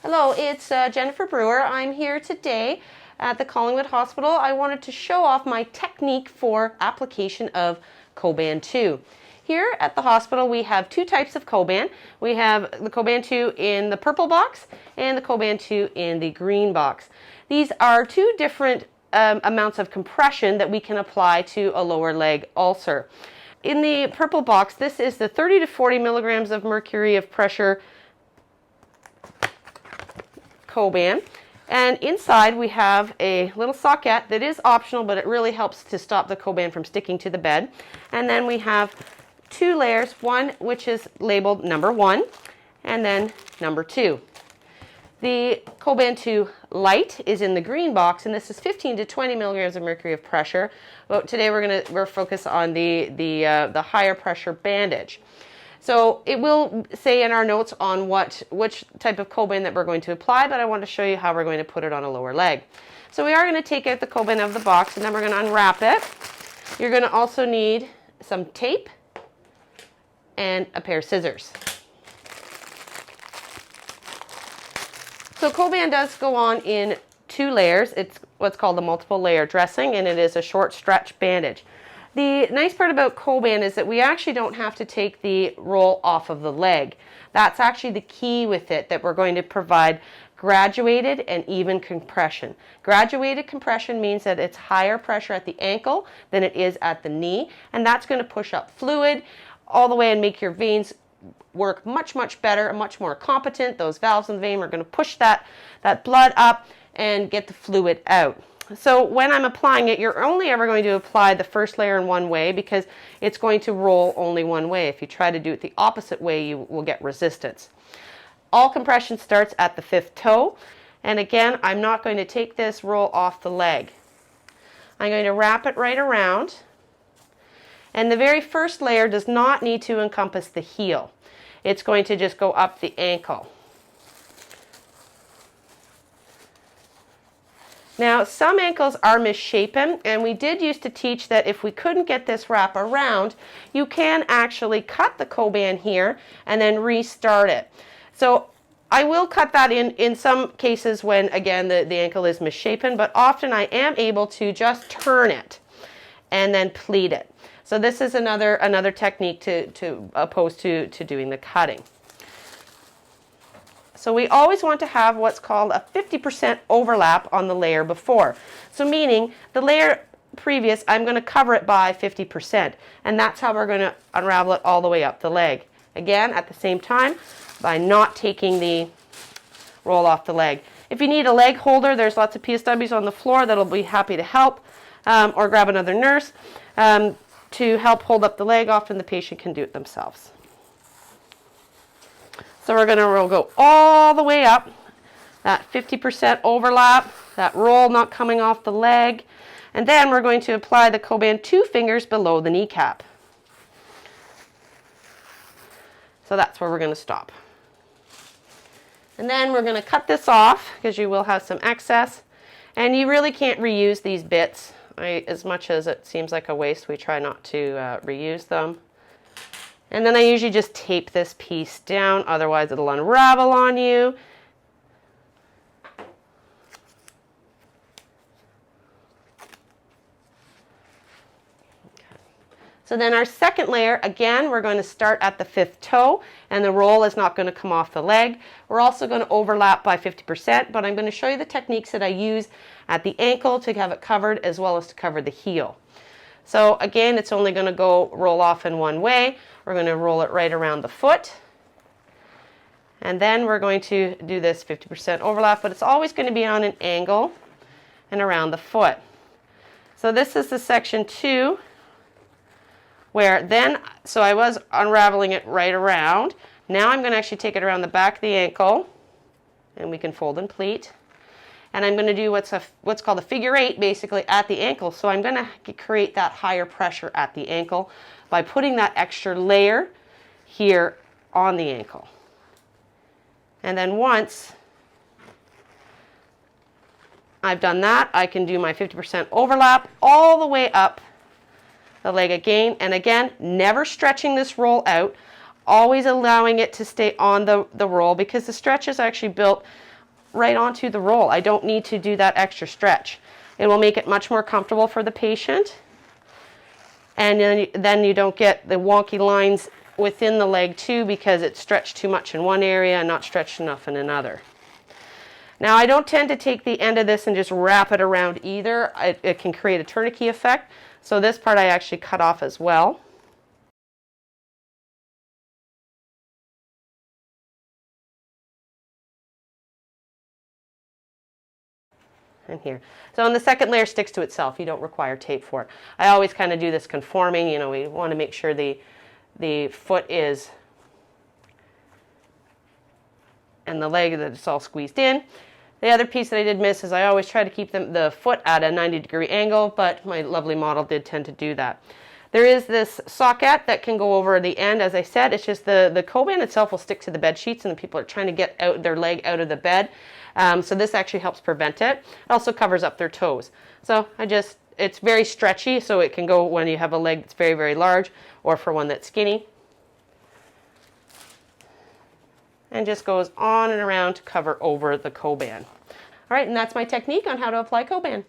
Hello, it's Jennifer Brewer. I'm here today at the Collingwood Hospital. I wanted to show off my technique for application of Coban 2. Here at the hospital we have two types of Coban. We have the Coban 2 in the purple box and the Coban 2 in the green box. These are two different amounts of compression that we can apply to a lower leg ulcer. In the purple box, this is the 30 to 40 milligrams of mercury of pressure Coban, and inside we have a little socket that is optional, but it really helps to stop the Coban from sticking to the bed. And then we have two layers, one which is labeled number 1 and then number 2. The Coban 2 light is in the green box, and this is 15 to 20 milligrams of mercury of pressure. But today we're focused on the higher pressure bandage. So it will say in our notes on which type of Coban that we're going to apply, but I want to show you how we're going to put it on a lower leg. So we are going to take out the Coban of the box, and then we're going to unwrap it. You're going to also need some tape and a pair of scissors. So Coban does go on in 2 layers. It's what's called the multiple layer dressing, and it is a short stretch bandage. The nice part about Coban is that we actually don't have to take the roll off of the leg. That's actually the key with it, that we're going to provide graduated and even compression. Graduated compression means that it's higher pressure at the ankle than it is at the knee, and that's going to push up fluid all the way and make your veins work much, much better and much more competent. Those valves in the vein are going to push that blood up and get the fluid out. So when I'm applying it, you're only ever going to apply the first layer in one way because it's going to roll only one way. If you try to do it the opposite way, you will get resistance. All compression starts at the 5th toe. And again, I'm not going to take this roll off the leg. I'm going to wrap it right around. And the very first layer does not need to encompass the heel. It's going to just go up the ankle. Now, some ankles are misshapen, and we did used to teach that if we couldn't get this wrap around, you can actually cut the Coban here and then restart it. So I will cut that in some cases when, again, the ankle is misshapen, but often I am able to just turn it and then pleat it. So this is another technique to opposed to doing the cutting. So we always want to have what's called a 50% overlap on the layer before. So meaning the layer previous, I'm going to cover it by 50%. And that's how we're going to unravel it all the way up the leg. Again, at the same time, by not taking the roll off the leg. If you need a leg holder, there's lots of PSWs on the floor that'll be happy to help, or grab another nurse to help hold up the leg. Often the patient can do it themselves. So we'll go all the way up, that 50% overlap, that roll not coming off the leg, and then we're going to apply the Coban 2 fingers below the kneecap. So that's where we're going to stop. And then we're going to cut this off because you will have some excess, and you really can't reuse these bits. As much as it seems like a waste, we try not to reuse them. And then I usually just tape this piece down, otherwise it'll unravel on you. Okay. So then our second layer, again, we're going to start at the 5th toe, and the roll is not going to come off the leg. We're also going to overlap by 50%, but I'm going to show you the techniques that I use at the ankle to have it covered as well as to cover the heel. So again, it's only going to roll off in one way. We're going to roll it right around the foot. And then we're going to do this 50% overlap, but it's always going to be on an angle and around the foot. So this is the section 2, where then, so I was unraveling it right around. Now I'm going to actually take it around the back of the ankle, and we can fold and pleat. And I'm going to do what's called a figure 8 basically at the ankle. So I'm going to create that higher pressure at the ankle by putting that extra layer here on the ankle. And then once I've done that, I can do my 50% overlap all the way up the leg again. And again, never stretching this roll out, always allowing it to stay on the roll, because the stretch is actually built right onto the roll. I don't need to do that extra stretch. It will make it much more comfortable for the patient. And then you don't get the wonky lines within the leg too, because it's stretched too much in one area and not stretched enough in another. Now, I don't tend to take the end of this and just wrap it around either. It can create a tourniquet effect. So this part I actually cut off as well. And here. So, and the second layer sticks to itself. You don't require tape for it. I always kind of do this conforming. You know, we want to make sure the foot is, and the leg, that it's all squeezed in. The other piece that I did miss is I always try to keep the foot at a 90-degree angle, but my lovely model did tend to do that. There is this socket that can go over the end. As I said, it's just the Coban itself will stick to the bed sheets, and the people are trying to get out their leg out of the bed. So this actually helps prevent it. It also covers up their toes. So it's very stretchy, so it can go when you have a leg that's very, very large, or for one that's skinny. And just goes on and around to cover over the Coban. All right, and that's my technique on how to apply Coban.